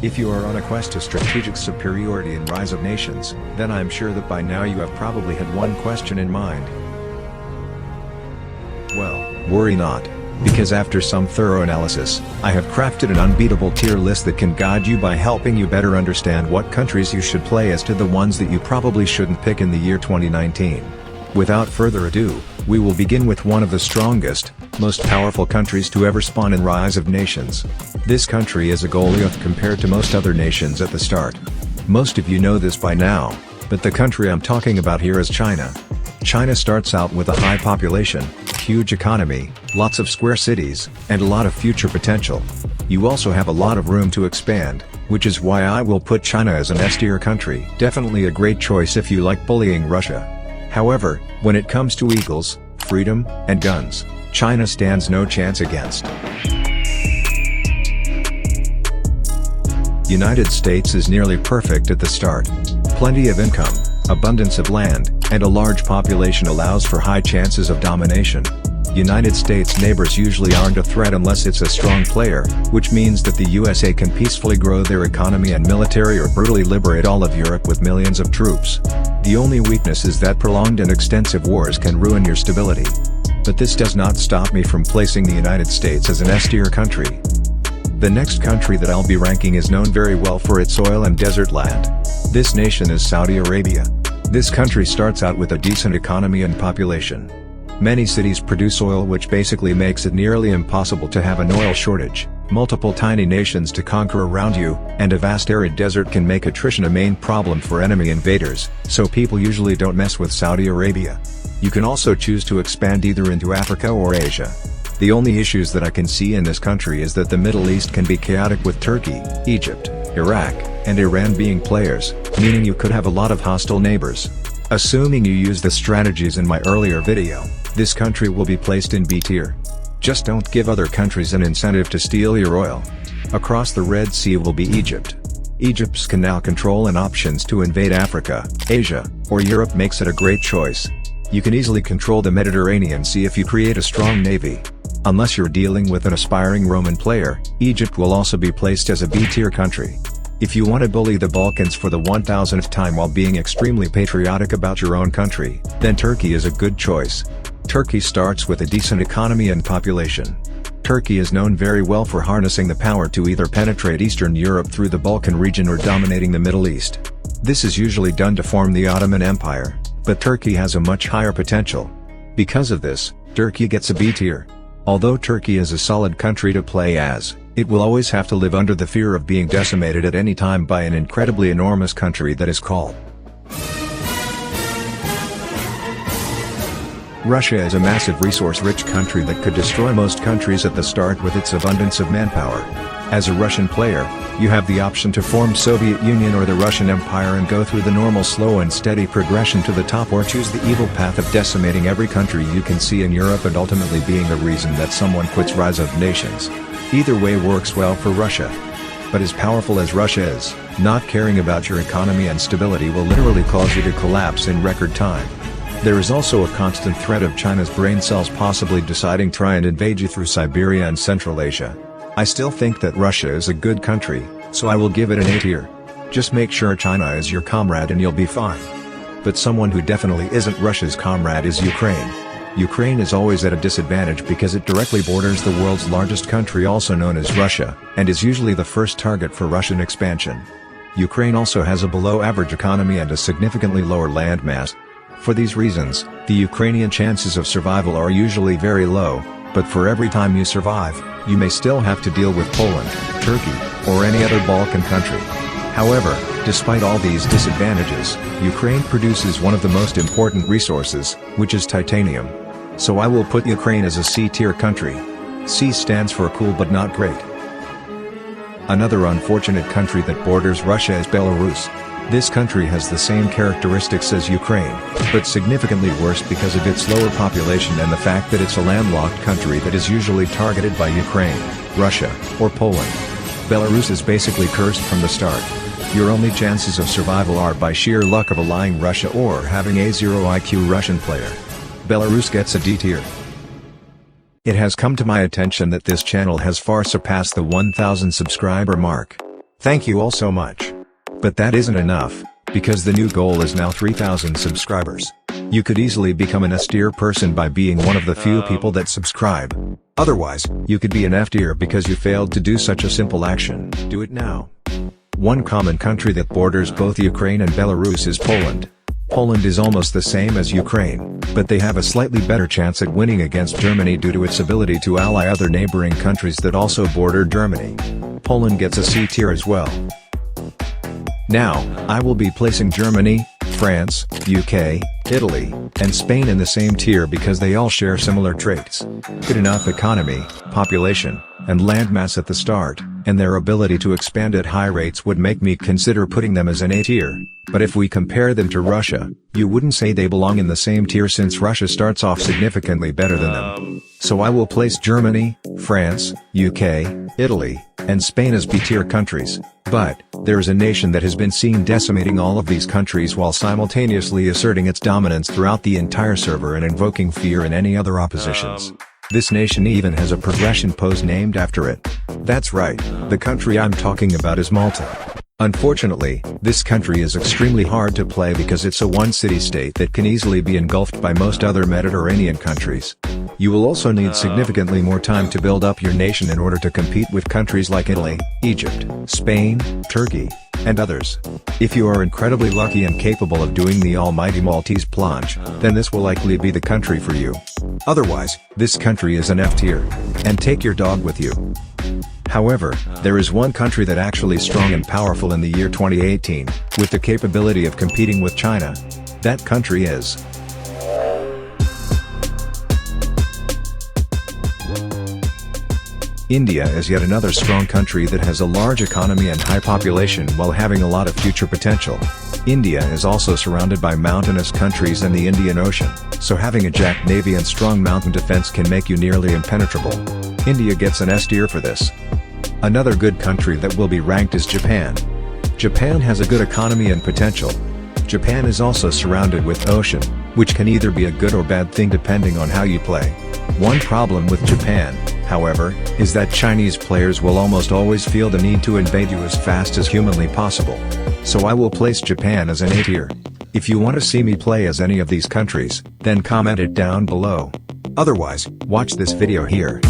If you are on a quest to strategic superiority in Rise of Nations, then I'm sure that by now you have probably had one question in mind. Well, worry not. Because after some thorough analysis, I have crafted an unbeatable tier list that can guide you by helping you better understand what countries you should play as to the ones that you probably shouldn't pick in the year 2019. Without further ado, we will begin with one of the strongest, most powerful countries to ever spawn in Rise of Nations. This country is a Goliath compared to most other nations at the start. Most of you know this by now, but the country I'm talking about here is China. China starts out with a high population, huge economy, lots of square cities, and a lot of future potential. You also have a lot of room to expand, which is why I will put China as an S-tier country. Definitely a great choice if you like bullying Russia. However, when it comes to eagles, freedom, and guns, China stands no chance against. United States is nearly perfect at the start. Plenty of income, abundance of land, and a large population allows for high chances of domination. United States neighbors usually aren't a threat unless it's a strong player, which means that the USA can peacefully grow their economy and military or brutally liberate all of Europe with millions of troops. The only weakness is that prolonged and extensive wars can ruin your stability. But this does not stop me from placing the United States as an S-tier country. The next country that I'll be ranking is known very well for its oil and desert land. This nation is Saudi Arabia. This country starts out with a decent economy and population. Many cities produce oil, which basically makes it nearly impossible to have an oil shortage. Multiple tiny nations to conquer around you, and a vast arid desert can make attrition a main problem for enemy invaders, so people usually don't mess with Saudi Arabia. You can also choose to expand either into Africa or Asia. The only issues that I can see in this country is that the Middle East can be chaotic with Turkey, Egypt, Iraq, and Iran being players, meaning you could have a lot of hostile neighbors. Assuming you use the strategies in my earlier video, this country will be placed in B tier. Just don't give other countries an incentive to steal your oil. Across the Red Sea will be Egypt. Egypt's canal control and options to invade Africa, Asia, or Europe makes it a great choice. You can easily control the Mediterranean Sea if you create a strong navy. Unless you're dealing with an aspiring Roman player, Egypt will also be placed as a B tier country. If you want to bully the Balkans for the 1000th time while being extremely patriotic about your own country, then Turkey is a good choice. Turkey starts with a decent economy and population. Turkey is known very well for harnessing the power to either penetrate Eastern Europe through the Balkan region or dominating the Middle East. This is usually done to form the Ottoman Empire, but Turkey has a much higher potential. Because of this, Turkey gets a B tier. Although Turkey is a solid country to play as, it will always have to live under the fear of being decimated at any time by an incredibly enormous country that is called Russia. Is a massive resource-rich country that could destroy most countries at the start with its abundance of manpower. As a Russian player, you have the option to form Soviet Union or the Russian Empire and go through the normal slow and steady progression to the top, or choose the evil path of decimating every country you can see in Europe and ultimately being the reason that someone quits Rise of Nations. Either way works well for Russia. But as powerful as Russia is, not caring about your economy and stability will literally cause you to collapse in record time. There is also a constant threat of China's brain cells possibly deciding to try and invade you through Siberia and Central Asia. I still think that Russia is a good country, so I will give it an A tier. Just make sure China is your comrade and you'll be fine. But someone who definitely isn't Russia's comrade is Ukraine. Ukraine is always at a disadvantage because it directly borders the world's largest country, also known as Russia, and is usually the first target for Russian expansion. Ukraine also has a below-average economy and a significantly lower landmass. For these reasons, the Ukrainian chances of survival are usually very low, but for every time you survive, you may still have to deal with Poland, Turkey, or any other Balkan country. However, despite all these disadvantages, Ukraine produces one of the most important resources, which is titanium. So I will put Ukraine as a C-tier country. C stands for cool but not great. Another unfortunate country that borders Russia is Belarus. This country has the same characteristics as Ukraine, but significantly worse because of its lower population and the fact that it's a landlocked country that is usually targeted by Ukraine, Russia, or Poland. Belarus is basically cursed from the start. Your only chances of survival are by sheer luck of a lying Russia or having a 0 IQ Russian player. Belarus gets a D tier. It has come to my attention that this channel has far surpassed the 1000 subscriber mark. Thank you all so much. But that isn't enough, because the new goal is now 3,000 subscribers. You could easily become an S-tier person by being one of the few people that subscribe. Otherwise, you could be an F-tier because you failed to do such a simple action. Do it now. One common country that borders both Ukraine and Belarus is Poland. Poland is almost the same as Ukraine, but they have a slightly better chance at winning against Germany due to its ability to ally other neighboring countries that also border Germany. Poland gets a C tier as well. Now, I will be placing Germany, France, UK, Italy, and Spain in the same tier because they all share similar traits. Good enough economy, population, and landmass at the start, and their ability to expand at high rates would make me consider putting them as an A tier. But if we compare them to Russia, you wouldn't say they belong in the same tier since Russia starts off significantly better than them. So I will place Germany, France, UK, Italy, and Spain as B-tier countries. But, there is a nation that has been seen decimating all of these countries while simultaneously asserting its dominance throughout the entire server and invoking fear in any other oppositions. This nation even has a progression pose named after it. That's right, the country I'm talking about is Malta. Unfortunately, this country is extremely hard to play because it's a one-city state that can easily be engulfed by most other Mediterranean countries. You will also need significantly more time to build up your nation in order to compete with countries like Italy, Egypt, Spain, Turkey, and others. If you are incredibly lucky and capable of doing the almighty Maltese plunge, then this will likely be the country for you. Otherwise, this country is an F tier. And take your dog with you. However, there is one country that actually strong and powerful in the year 2018, with the capability of competing with China. That country is India. Is yet another strong country that has a large economy and high population while having a lot of future potential. India is also surrounded by mountainous countries and the Indian Ocean, so having a jacked navy and strong mountain defense can make you nearly impenetrable. India gets an S tier for this. Another good country that will be ranked is Japan. Japan has a good economy and potential. Japan is also surrounded with ocean, which can either be a good or bad thing depending on how you play. One problem with Japan, however, is that Chinese players will almost always feel the need to invade you as fast as humanly possible. So I will place Japan as an A tier. If you want to see me play as any of these countries, then comment it down below. Otherwise, watch this video here.